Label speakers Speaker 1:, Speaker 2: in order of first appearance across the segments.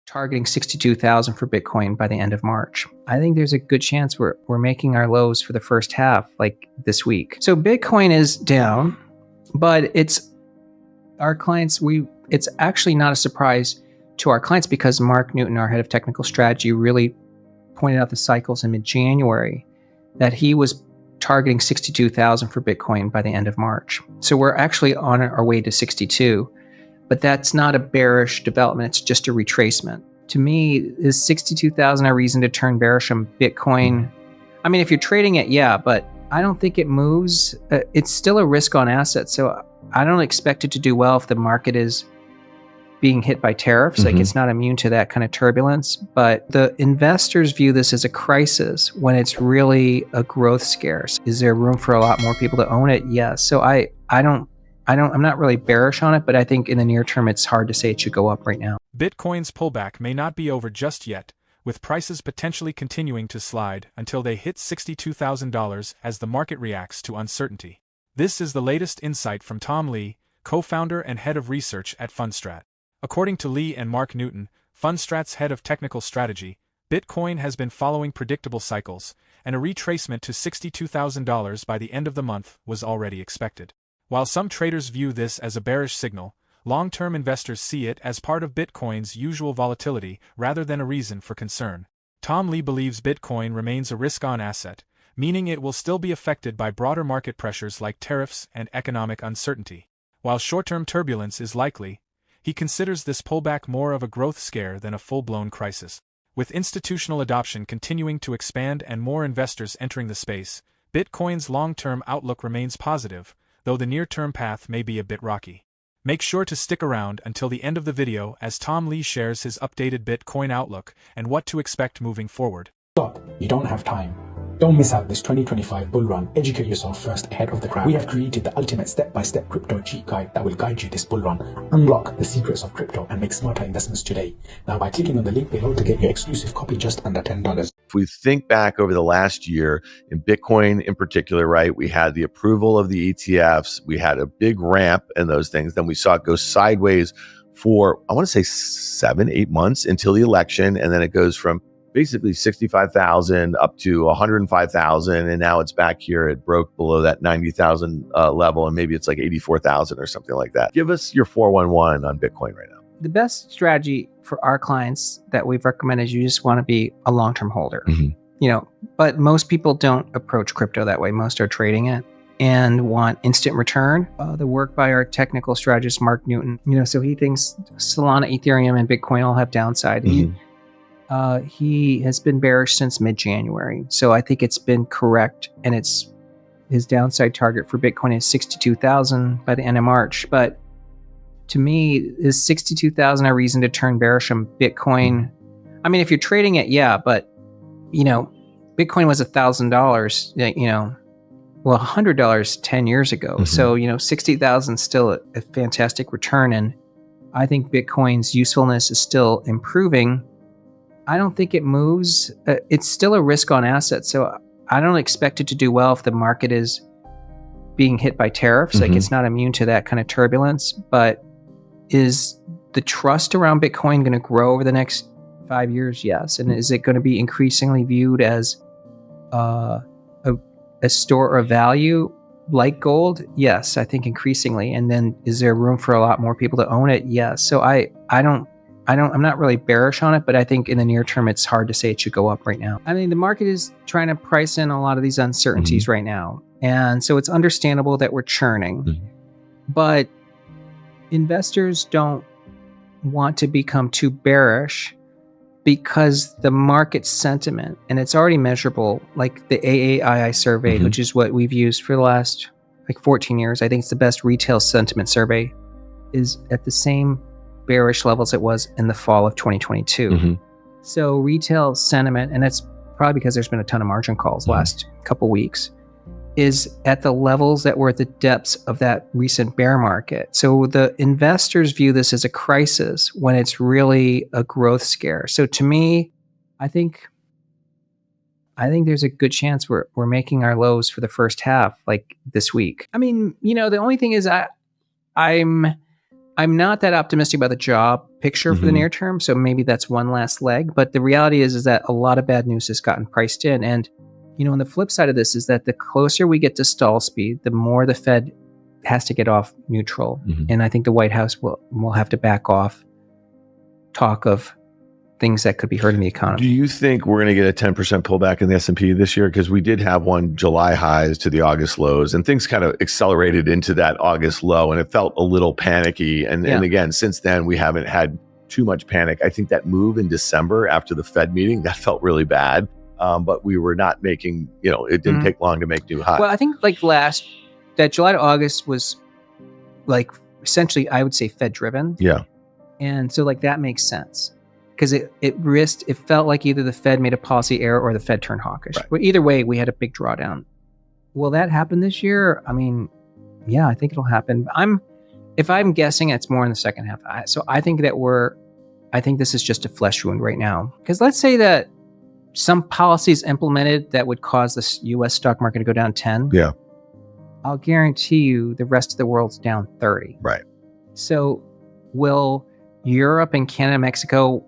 Speaker 1: targeting 62,000 for Bitcoin by the end of March. I think there's a good chance we're making our lows for the first half, like this week. So Bitcoin is down, but it's our clients. It's actually not a surprise to our clients because Mark Newton, our head of technical strategy, really pointed out the cycles in mid-January that he was targeting 62,000 for Bitcoin by the end of March. So we're actually on our way to 62. But that's not a bearish development. It's just a retracement. To me, is 62,000 a reason to turn bearish on Bitcoin? I mean, if you're trading it, yeah, but I don't think it moves. It's still a risk on asset. So I don't expect it to do well if the market is being hit by tariffs. Like it's not immune to that kind of turbulence. But the investors view this as a crisis when it's really a growth scare. Is there room for a lot more people to own it? Yes. So I'm not really bearish on it, but I think in the near term, it's hard to say it should go up right now.
Speaker 2: Bitcoin's pullback may not be over just yet, with prices potentially continuing to slide until they hit $62,000 as the market reacts to uncertainty. This is the latest insight from Tom Lee, co-founder and head of research at Fundstrat. According to Lee and Mark Newton, Fundstrat's head of technical strategy, Bitcoin has been following predictable cycles, and a retracement to $62,000 by the end of the month was already expected. While some traders view this as a bearish signal, long-term investors see it as part of Bitcoin's usual volatility rather than a reason for concern. Tom Lee believes Bitcoin remains a risk-on asset, meaning it will still be affected by broader market pressures like tariffs and economic uncertainty. While short-term turbulence is likely, he considers this pullback more of a growth scare than a full-blown crisis. With institutional adoption continuing to expand and more investors entering the space, Bitcoin's long-term outlook remains positive, though the near-term path may be a bit rocky. Make sure to stick around until the end of the video as Tom Lee shares his updated Bitcoin outlook and what to expect moving forward.
Speaker 3: Stop. You don't have time. Don't miss out this 2025 bull run. Educate yourself first ahead of the crowd. We have created the ultimate step-by-step crypto cheat guide that will guide you this bull run. Unlock the secrets of crypto and make smarter investments today. Now by clicking on the link below to get your exclusive copy just under $10.
Speaker 4: If we think back over the last year, in Bitcoin in particular, right, we had the approval of the ETFs, we had a big ramp in those things, then we saw it go sideways for, I want to say 7-8 months until the election, and then it goes from basically 65,000 up to 105,000, and now it's back here. It broke below that 90,000 level, and maybe it's like 84,000 or something like that. Give us your 411 on Bitcoin right now.
Speaker 1: The best strategy for our clients that we've recommended is you just want to be a long-term holder. But most people don't approach crypto that way. Most are trading it and want instant return. The work by our technical strategist, Mark Newton, so he thinks Solana, Ethereum, and Bitcoin all have downside. He has been bearish since mid-January. So I think it's been correct. And his downside target for Bitcoin is 62,000 by the end of March. But to me, is 62,000 a reason to turn bearish on Bitcoin? I mean, if you're trading it, yeah, but Bitcoin was $1,000, well, $100 10 years ago. So, 60,000 is still a fantastic return. And I think Bitcoin's usefulness is still improving. I don't think it moves. It's still a risk on assets. So I don't expect it to do well if the market is being hit by tariffs. Like it's not immune to that kind of turbulence. But is the trust around Bitcoin going to grow over the next 5 years? Yes. And is it going to be increasingly viewed as a store of value like gold? Yes, I think increasingly. And then is there room for a lot more people to own it? Yes. So I'm not really bearish on it, but I think in the near term, it's hard to say it should go up right now. I mean, the market is trying to price in a lot of these uncertainties right now. And so it's understandable that we're churning, but investors don't want to become too bearish because the market sentiment, and it's already measurable, like the AAII survey, which is what we've used for the last 14 years. I think it's the best retail sentiment survey, is at the same bearish levels it was in the fall of 2022. So retail sentiment, and that's probably because there's been a ton of margin calls last couple weeks, is at the levels that were at the depths of that recent bear market. So the investors view this as a crisis when it's really a growth scare. So to me, I think there's a good chance we're making our lows for the first half, like this week. I mean, the only thing is I'm not that optimistic about the job picture for the near term. So maybe that's one last leg. But the reality is that a lot of bad news has gotten priced in. And, on the flip side of this is that the closer we get to stall speed, the more the Fed has to get off neutral. And I think the White House will have to back off talk of things that could be hurting the economy.
Speaker 4: Do you think we're going to get a 10% pullback in the S&P this year? Because we did have one July highs to the August lows, and things kind of accelerated into that August low, and it felt a little panicky. And again, since then, we haven't had too much panic. I think that move in December after the Fed meeting, that felt really bad. But we were not making, it didn't take long to make new highs.
Speaker 1: Well, I think that July to August was essentially, I would say, Fed driven.
Speaker 4: Yeah.
Speaker 1: And so that makes sense. Because it felt like either the Fed made a policy error or the Fed turned hawkish.
Speaker 4: Right.
Speaker 1: But either way, we had a big drawdown. Will that happen this year? I mean, yeah, I think it'll happen. If I'm guessing, it's more in the second half. So I think this is just a flesh wound right now. Because let's say that some policies implemented that would cause the U.S. stock market to go down 10.
Speaker 4: Yeah.
Speaker 1: I'll guarantee you the rest of the world's down 30.
Speaker 4: Right.
Speaker 1: So will Europe and Canada, Mexico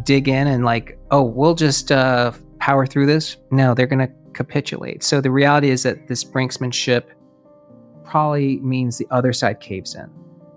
Speaker 1: dig in and we'll just power through this? No, they're going to capitulate. So the reality is that this brinksmanship probably means the other side caves in.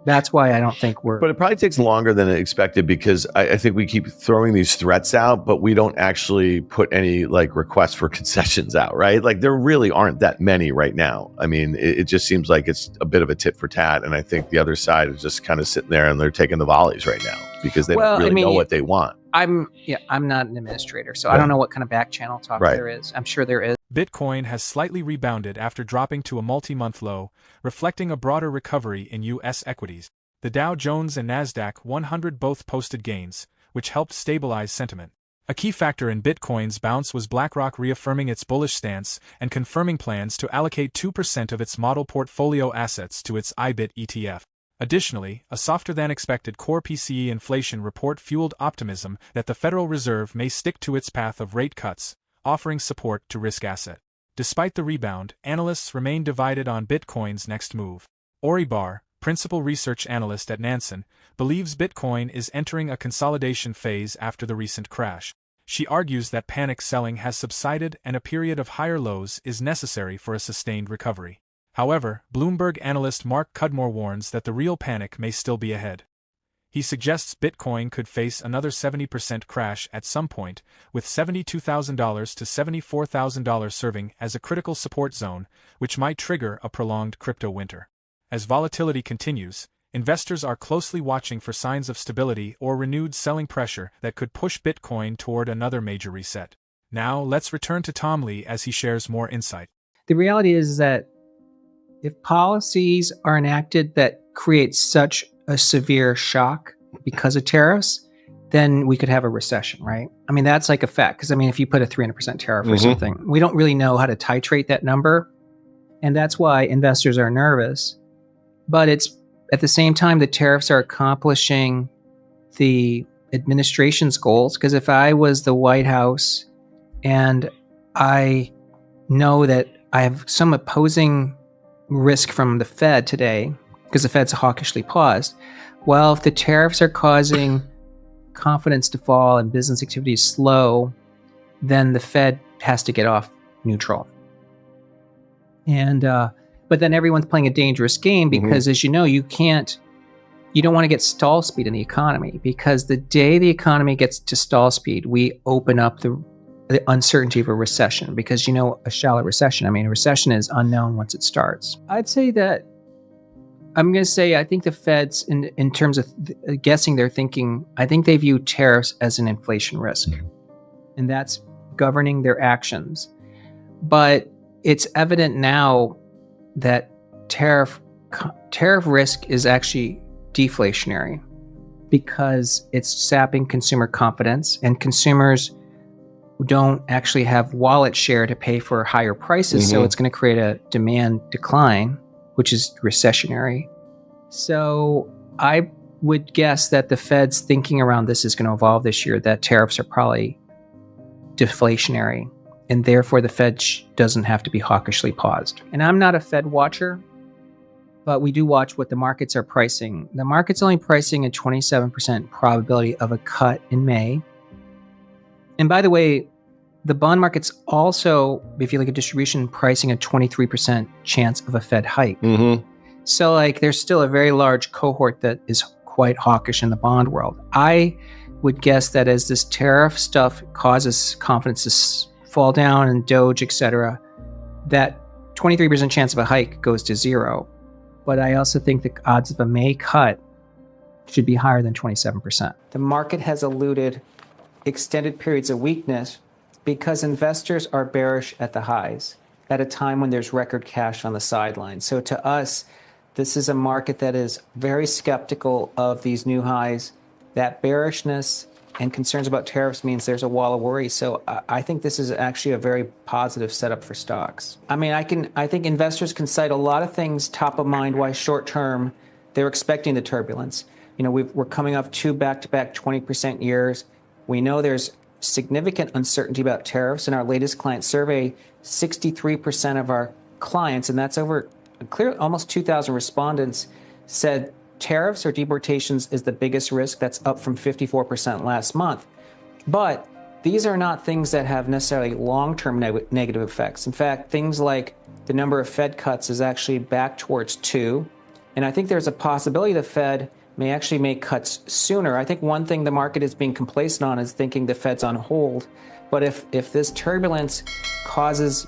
Speaker 1: That's why I don't think
Speaker 4: But it probably takes longer than expected because I think we keep throwing these threats out, but we don't actually put any requests for concessions out, right? There really aren't that many right now. I mean, it just seems like it's a bit of a tit for tat. And I think the other side is just kind of sitting there and they're taking the volleys right now because they don't really know what they want.
Speaker 1: I'm not an administrator, so I don't know what kind of back channel talk there is. I'm sure there is.
Speaker 2: Bitcoin has slightly rebounded after dropping to a multi-month low, reflecting a broader recovery in U.S. equities. The Dow Jones and Nasdaq 100 both posted gains, which helped stabilize sentiment. A key factor in Bitcoin's bounce was BlackRock reaffirming its bullish stance and confirming plans to allocate 2% of its model portfolio assets to its IBIT ETF. Additionally, a softer-than-expected core PCE inflation report fueled optimism that the Federal Reserve may stick to its path of rate cuts, offering support to risk asset. Despite the rebound, analysts remain divided on Bitcoin's next move. Ori Bar, principal research analyst at Nansen, believes Bitcoin is entering a consolidation phase after the recent crash. She argues that panic selling has subsided and a period of higher lows is necessary for a sustained recovery. However, Bloomberg analyst Mark Cudmore warns that the real panic may still be ahead. He suggests Bitcoin could face another 70% crash at some point, with $72,000 to $74,000 serving as a critical support zone, which might trigger a prolonged crypto winter. As volatility continues, investors are closely watching for signs of stability or renewed selling pressure that could push Bitcoin toward another major reset. Now, let's return to Tom Lee as he shares more insight.
Speaker 1: The reality is that if policies are enacted that create such a severe shock because of tariffs, then we could have a recession, right? I mean, that's a fact. Because, if you put a 300% tariff or something, we don't really know how to titrate that number. And that's why investors are nervous. But it's at the same time, the tariffs are accomplishing the administration's goals. Because if I was the White House and I know that I have some opposing risk from the Fed today, because the Fed's hawkishly paused. Well, if the tariffs are causing confidence to fall and business activity is slow, then the Fed has to get off neutral. And but then everyone's playing a dangerous game because, as you know, you don't want to get stall speed in the economy, because the day the economy gets to stall speed, we open up the uncertainty of a recession, because a shallow recession. A recession is unknown once it starts. I'd say that I think the Feds, in terms of guessing their thinking, I think they view tariffs as an inflation risk, and that's governing their actions. But it's evident now that tariff risk is actually deflationary, because it's sapping consumer confidence, and consumers don't actually have wallet share to pay for higher prices. So it's going to create a demand decline, which is recessionary. So I would guess that the Fed's thinking around this is going to evolve this year, that tariffs are probably deflationary, and therefore the Fed doesn't have to be hawkishly paused. And I'm not a Fed watcher, but we do watch what the markets are pricing. The market's only pricing a 27% probability of a cut in May. And by the way, the bond market's also, if you look at distribution, pricing a 23% chance of a Fed hike. So like there's still a very large cohort that is quite hawkish in the bond world. I would guess that as this tariff stuff causes confidence to fall down and Doge, etc., that 23% chance of a hike goes to zero. But I also think the odds of a May cut should be higher than 27%. The market has eluded extended periods of weakness because investors are bearish at the highs at a time when there's record cash on the sidelines. So to us, this is a market that is very skeptical of these new highs. That bearishness and concerns about tariffs means there's a wall of worry. So I think this is actually a very positive setup for stocks. I mean, I think investors can cite a lot of things top of mind why short term they're expecting the turbulence. You know, we're coming off 2 back-to-back 20% years. We know there's significant uncertainty about tariffs. In our latest client survey, 63% of our clients, and that's over almost 2,000 respondents, said tariffs or deportations is the biggest risk. That's up from 54% last month. But these are not things that have necessarily long-term negative effects. In fact, things like the number of Fed cuts is actually back towards 2. And I think there's a possibility the Fed may actually make cuts sooner. I think one thing the market is being complacent on is thinking the Fed's on hold. But if this turbulence causes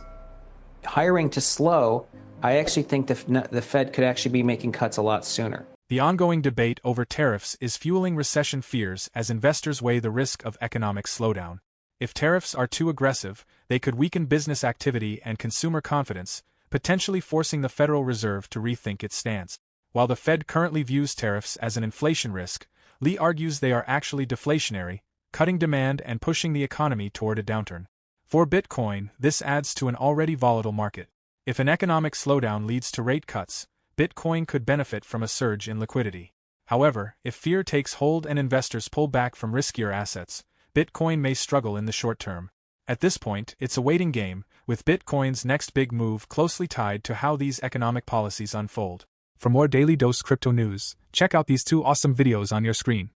Speaker 1: hiring to slow, I actually think the Fed could actually be making cuts a lot sooner.
Speaker 2: The ongoing debate over tariffs is fueling recession fears as investors weigh the risk of economic slowdown. If tariffs are too aggressive, they could weaken business activity and consumer confidence, potentially forcing the Federal Reserve to rethink its stance. While the Fed currently views tariffs as an inflation risk, Lee argues they are actually deflationary, cutting demand and pushing the economy toward a downturn. For Bitcoin, this adds to an already volatile market. If an economic slowdown leads to rate cuts, Bitcoin could benefit from a surge in liquidity. However, if fear takes hold and investors pull back from riskier assets, Bitcoin may struggle in the short term. At this point, it's a waiting game, with Bitcoin's next big move closely tied to how these economic policies unfold. For more Daily Dose Crypto news, check out these 2 awesome videos on your screen.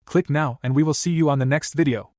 Speaker 2: Click now and we will see you on the next video.